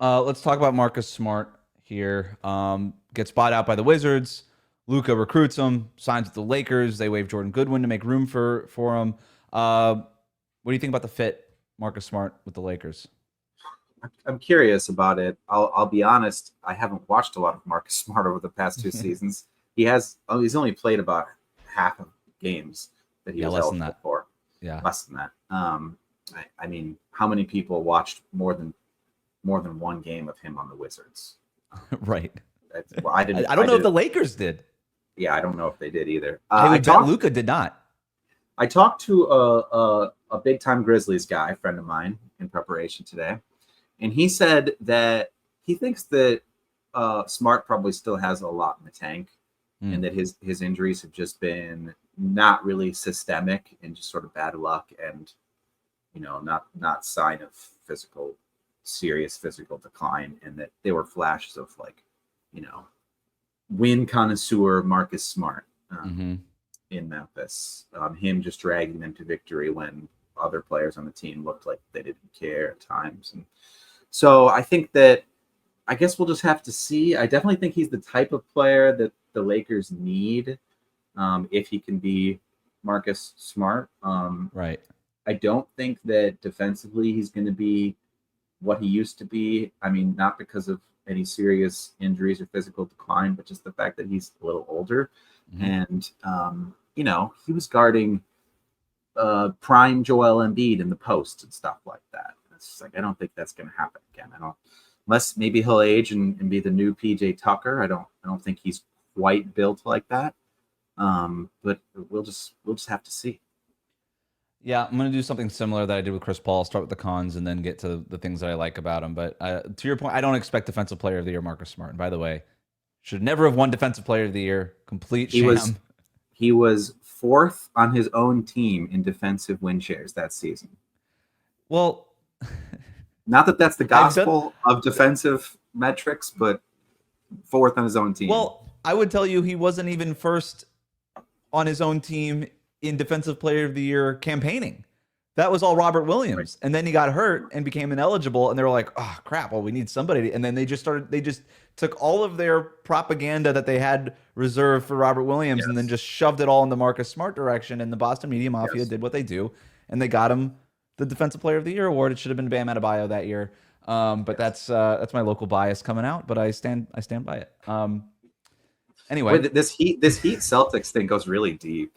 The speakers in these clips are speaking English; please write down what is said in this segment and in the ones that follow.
Let's talk about Marcus Smart here. Gets bought out by the Wizards. Luka recruits him, signs with the Lakers. They waive Jordan Goodwin to make room for him. What do you think about the fit, Marcus Smart, with the Lakers? I'm curious about it. I'll be honest. I haven't watched a lot of Marcus Smart over the past 2 seasons. He's only played about half of games that he Yeah, was less than eligible that. for. Yeah, Less than that. I mean, how many people watched more than one game of him on the Wizards? right. Well, I didn't. I don't I know if did. the Lakers did. Yeah, I don't know if they did either. I I would bet talked. Luka did not. I talked to a big time Grizzlies guy, friend of mine, in preparation today, and he said that he thinks that Smart probably still has a lot in the tank, Mm. and that his injuries have just been not really systemic and just sort of bad luck, and not sign of serious physical decline, and that they were flashes of like, you know, win connoisseur Marcus Smart. Mm-hmm. In Memphis. Him just dragging them to victory when other players on the team looked like they didn't care at times. And so I think that I guess we'll just have to see. I definitely think he's the type of player that the Lakers need if he can be Marcus Smart. Right. I don't think that defensively he's going to be what he used to be. I mean, not because of any serious injuries or physical decline, but just the fact that he's a little older. Mm-hmm. And, he was guarding prime Joel Embiid in the post and stuff like that. It's just like, I don't think that's going to happen again. I don't, unless maybe he'll age and be the new PJ Tucker. I don't think he's quite built like that. But we'll just have to see. Yeah, I'm going to do something similar that I did with Chris Paul. Start with the cons and then get to the things that I like about him. But to your point, I don't expect Defensive Player of the Year Marcus Smart. And by the way, should never have won Defensive Player of the Year. Complete He was sham. he was fourth on his own team in defensive win shares that season. Well, not that that's the I've done. gospel of defensive metrics, but fourth on his own team. Well, I would tell you he wasn't even first on his own team in Defensive Player of the Year campaigning. That was all Robert Williams. Right. And then he got hurt and became ineligible. And they were like, oh, crap. Well, we need somebody. And then they just took all of their propaganda that they had reserved for Robert Williams Yes. and then just shoved it all in the Marcus Smart direction. And the Boston Media Mafia Yes. did what they do. And they got him the Defensive Player of the Year award. It should have been Bam Adebayo that year. But that's my local bias coming out. But I stand by it. Anyway. Wait, this Heat Celtics thing goes really deep.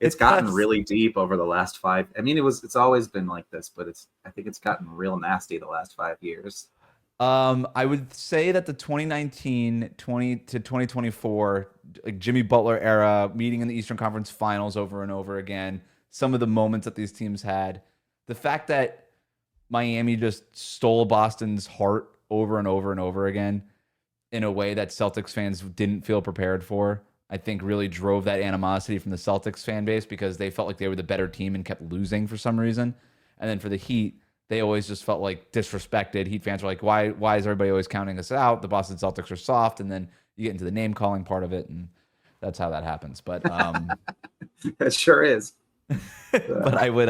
It's gotten really deep over the last 5. I mean, it's always been like this, but I think it's gotten real nasty the last 5 years. I would say that the 2019 to 2024 like Jimmy Butler era, meeting in the Eastern Conference Finals over and over again, some of the moments that these teams had, the fact that Miami just stole Boston's heart over and over and over again in a way that Celtics fans didn't feel prepared for, I think really drove that animosity from the Celtics fan base because they felt like they were the better team and kept losing for some reason. And then for the Heat, they always just felt like disrespected. Heat fans were like, why is everybody always counting us out? The Boston Celtics are soft. And then you get into the name calling part of it. And that's how that happens. But It sure is. but I would,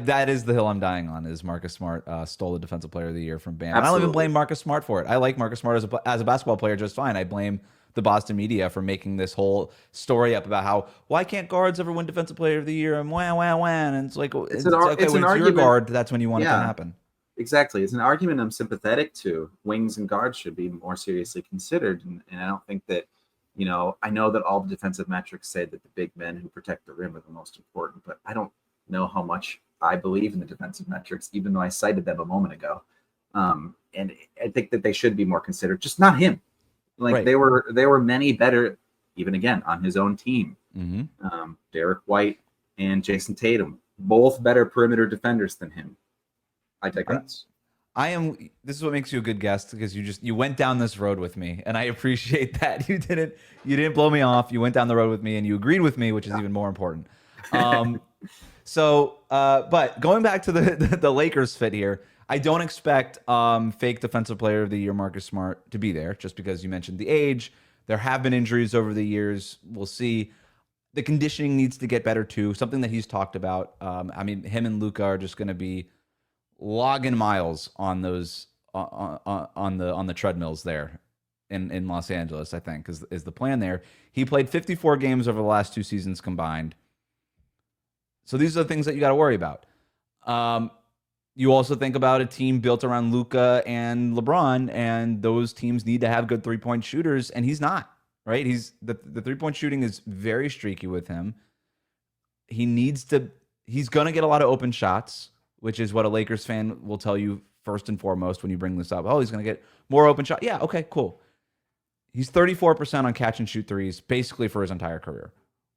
that is the hill I'm dying on is Marcus Smart stole the Defensive Player of the Year from Bam. I don't even blame Marcus Smart for it. I like Marcus Smart as a basketball player just fine. I blame the Boston media for making this whole story up about how why can't guards ever win Defensive Player of the Year and and it's like it's okay, when it's argument. your guard, that's when you want it to happen. Exactly. It's an argument I'm sympathetic to. Wings and guards should be more seriously considered. And I don't think that, I know that all the defensive metrics say that the big men who protect the rim are the most important, but I don't know how much I believe in the defensive metrics, even though I cited them a moment ago. And I think that they should be more considered, just not him. Like Right. there were many better, even again, on his own team. Mm-hmm. Derek White and Jason Tatum, both better perimeter defenders than him. I digress. This is what makes you a good guest because you went down this road with me, and I appreciate that. You didn't blow me off. You went down the road with me, and you agreed with me, which is even more important. But going back to the Lakers fit here, I don't expect fake Defensive Player of the Year Marcus Smart to be there just because you mentioned the age. There have been injuries over the years. We'll see. The conditioning needs to get better too. Something that he's talked about. I mean, him and Luka are just going to be logging miles on those on the treadmills there in Los Angeles. I think is the plan there. He played 54 games over the last 2 seasons combined. So these are the things that you got to worry about. You also think about a team built around Luka and LeBron, and those teams need to have good 3-point shooters, and he's not, right? The 3-point shooting is very streaky with him. He's going to get a lot of open shots, which is what a Lakers fan will tell you first and foremost when you bring this up. Oh, he's going to get more open shots. Yeah, okay, cool. He's 34% on catch and shoot threes basically for his entire career.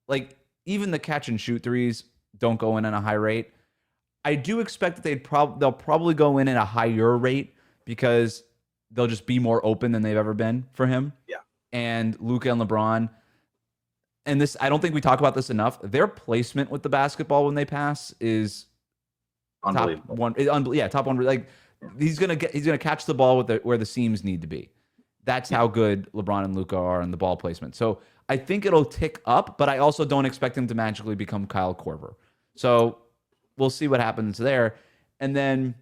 Like, even the catch and shoot threes don't go in at a high rate. I do expect that they'll probably go in at a higher rate because they'll just be more open than they've ever been for him. Yeah. And Luka and LeBron, and this, I don't think we talk about this enough. Their placement with the basketball when they pass is unbelievable. Top one. Like, he's gonna catch the ball where the seams need to be. That's how good LeBron and Luka are in the ball placement. So I think it'll tick up, but I also don't expect him to magically become Kyle Korver. So we'll see what happens there. And then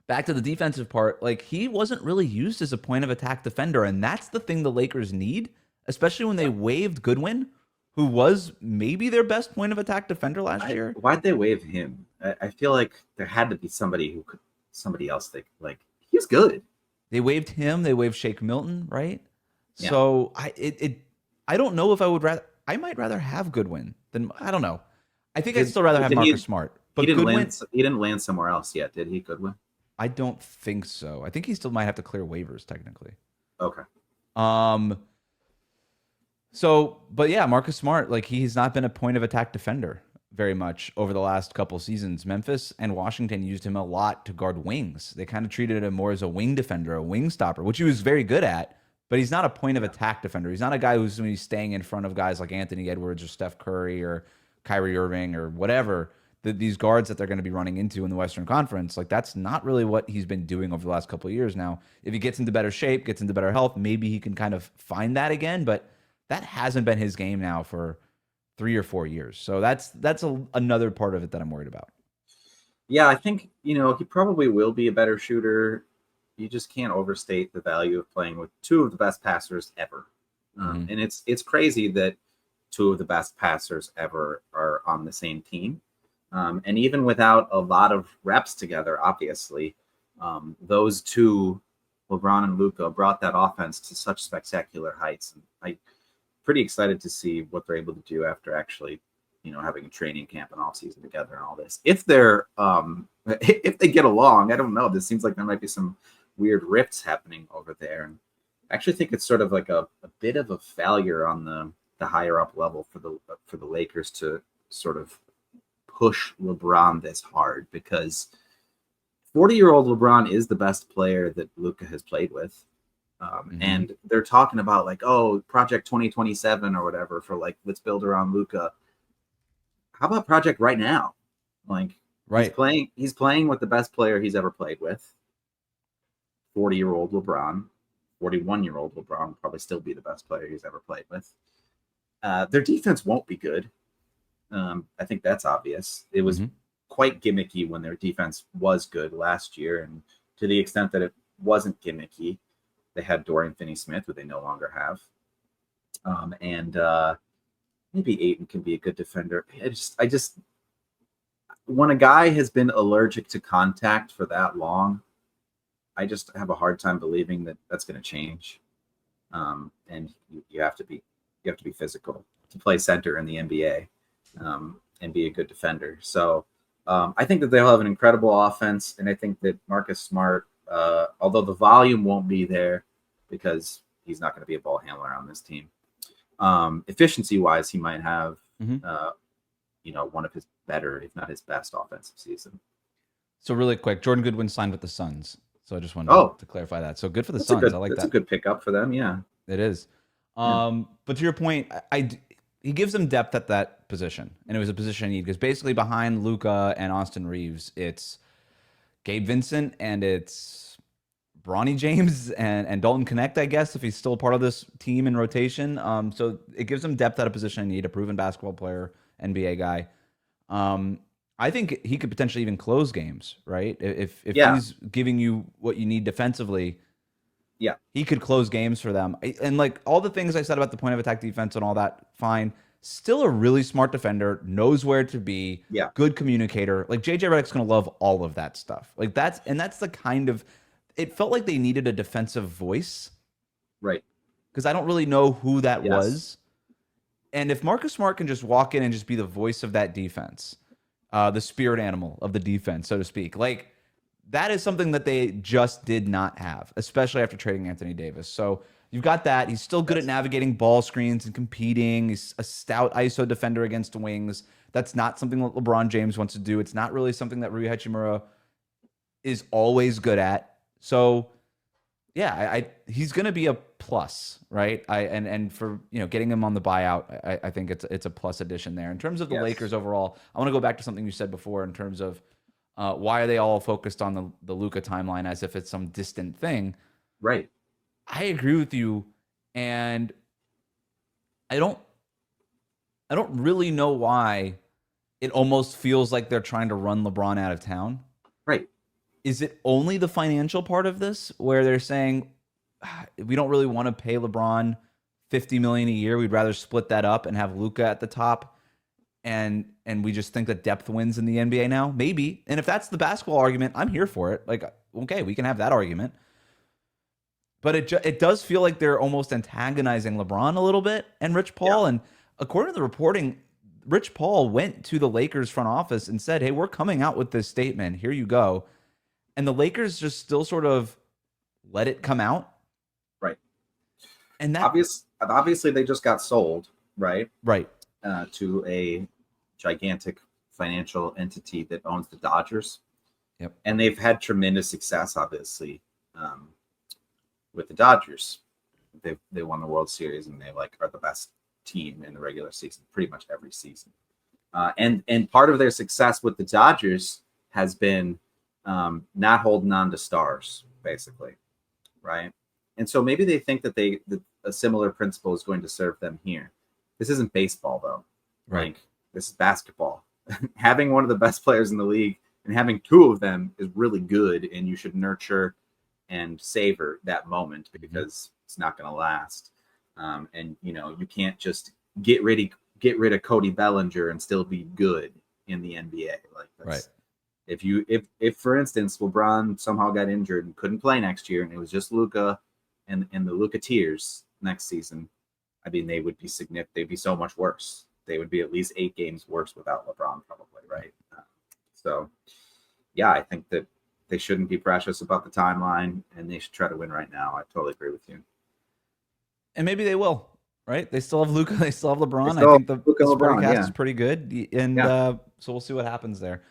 back to the defensive part, like, he wasn't really used as a point of attack defender, and that's the thing the Lakers need, especially when they waived Goodwin, who was maybe their best point of attack defender last year. Why'd they waive him? I feel like there had to be somebody else that, like, he's good. They waived him. They waived Shake Milton, right? Yeah. So I don't know if I might rather have Goodwin than, I don't know. I think I'd still rather have Marcus Smart. But he didn't land somewhere else yet, did he, Goodwin? I don't think so. I think he still might have to clear waivers technically. Okay. So, but yeah, Marcus Smart, like, he's not been a point of attack defender very much over the last couple seasons. Memphis and Washington used him a lot to guard wings. They kind of treated him more as a wing defender, a wing stopper, which he was very good at, but he's not a point of attack defender. He's not a guy who's going to be staying in front of guys like Anthony Edwards or Steph Curry or Kyrie Irving or whatever. These guards that they're going to be running into in the Western Conference, like, that's not really what he's been doing over the last couple of years. Now, if he gets into better shape, gets into better health, maybe he can kind of find that again, but that hasn't been his game now for 3 or 4 years. So that's another part of it that I'm worried about. Yeah, I think, he probably will be a better shooter. You just can't overstate the value of playing with two of the best passers ever. And it's crazy that two of the best passers ever are on the same team. And even without a lot of reps together, obviously, those two, LeBron and Luka, brought that offense to such spectacular heights. And I'm pretty excited to see what they're able to do after actually, having a training camp and off season together and all this. If they get along, I don't know. This seems like there might be some weird rifts happening over there. And I actually think it's sort of like a bit of a failure on the higher up level for the Lakers to sort of push LeBron this hard, because 40-year-old LeBron is the best player that Luka has played with. And they're talking about, like, Project 2027 or whatever for, like, let's build around Luka. How about Project right now? Like, right. He's playing with the best player he's ever played with. 40-year-old LeBron, 41-year-old LeBron will probably still be the best player he's ever played with. Their defense won't be good. I think that's obvious. It was quite gimmicky when their defense was good last year, and to the extent that it wasn't gimmicky, they had Dorian Finney-Smith, who they no longer have. And maybe Ayton can be a good defender. I just when a guy has been allergic to contact for that long, I just have a hard time believing that that's going to change. And you have to be physical to play center in the NBA. And be a good defender. So I think that they'll have an incredible offense, and I think that Marcus Smart, although the volume won't be there because he's not going to be a ball handler on this team, efficiency-wise, he might have one of his better, if not his best, offensive season. So really quick, Jordan Goodwin signed with the Suns. So I just wanted to clarify that. So good for the Suns. I like that. That's a good pickup for them. Yeah, it is. But to your point, he gives them depth at that position, and it was a position I need, because basically behind Luka and Austin Reeves, it's Gabe Vincent and it's Bronny James and Dalton Connect, I guess, if he's still part of this team in rotation. So it gives them depth at a position I need, a proven basketball player, NBA guy. I think he could potentially even close games, right? If Yeah, he's giving you what you need defensively, yeah, he could close games for them. And like all the things I said about the point of attack defense and all that, fine. Still a really smart defender, knows where to be, yeah, good communicator. Like JJ Redick's gonna love all of that stuff. Like that's the kind of it felt like they needed a defensive voice right. because I don't really know who that Yes, was. And if Marcus Smart can just walk in and just be the voice of that defense, the spirit animal of the defense, so to speak, like that is something that they just did not have, especially after trading Anthony Davis. So you've got that. He's still good at yes, navigating ball screens and competing. He's a stout ISO defender against wings. That's not something that LeBron James wants to do. It's not really something that Rui Hachimura is always good at. So yeah, he's going to be a plus, right? And for getting him on the buyout, I think it's a plus addition there. In terms of the yes, Lakers overall, I want to go back to something you said before in terms of why are they all focused on the Luka timeline as if it's some distant thing? right. I agree with you, and I don't I don't really know why it almost feels like they're trying to run LeBron out of town. Right. Is it only the financial part of this where they're saying we don't really want to pay LeBron 50 million a year. We'd rather split that up and have Luka at the top and we just think that depth wins in the NBA now? Maybe. And if that's the basketball argument, I'm here for it. Like okay, we can have that argument. But it does feel like they're almost antagonizing LeBron a little bit and Rich Yeah. Paul. And according to the reporting, Rich Paul went to the Lakers front office and said, "Hey, we're coming out with this statement. Here you go." And the Lakers just still sort of let it come out. Right. And that Obviously, they just got sold, right, right, to a gigantic financial entity that owns the Dodgers, yep, and they've had tremendous success, obviously, um, with the Dodgers. They won the World Series, and they are the best team in the regular season, pretty much every season. And part of their success with the Dodgers has been not holding on to stars, basically, right? And so maybe they think that a similar principle is going to serve them here. This isn't baseball, though. right. Like, this is basketball. Having one of the best players in the league and having two of them is really good, and you should nurture and savor that moment because it's not going to last. And you can't just get rid of Cody Bellinger and still be good in the NBA. Like that's, Right. If for instance LeBron somehow got injured and couldn't play next year, and it was just Luka and the Luka Tears next season, I mean they would be significant. They'd be so much worse. They would be at least 8 games worse without LeBron, probably, right? So, yeah, I think that they shouldn't be precious about the timeline, and they should try to win right now. I totally agree with you. And maybe they will, right? They still have Luka, they still have They LeBron. I still think have the Luka and supporting LeBron, cast yeah. is pretty good. And Yeah. so we'll see what happens there.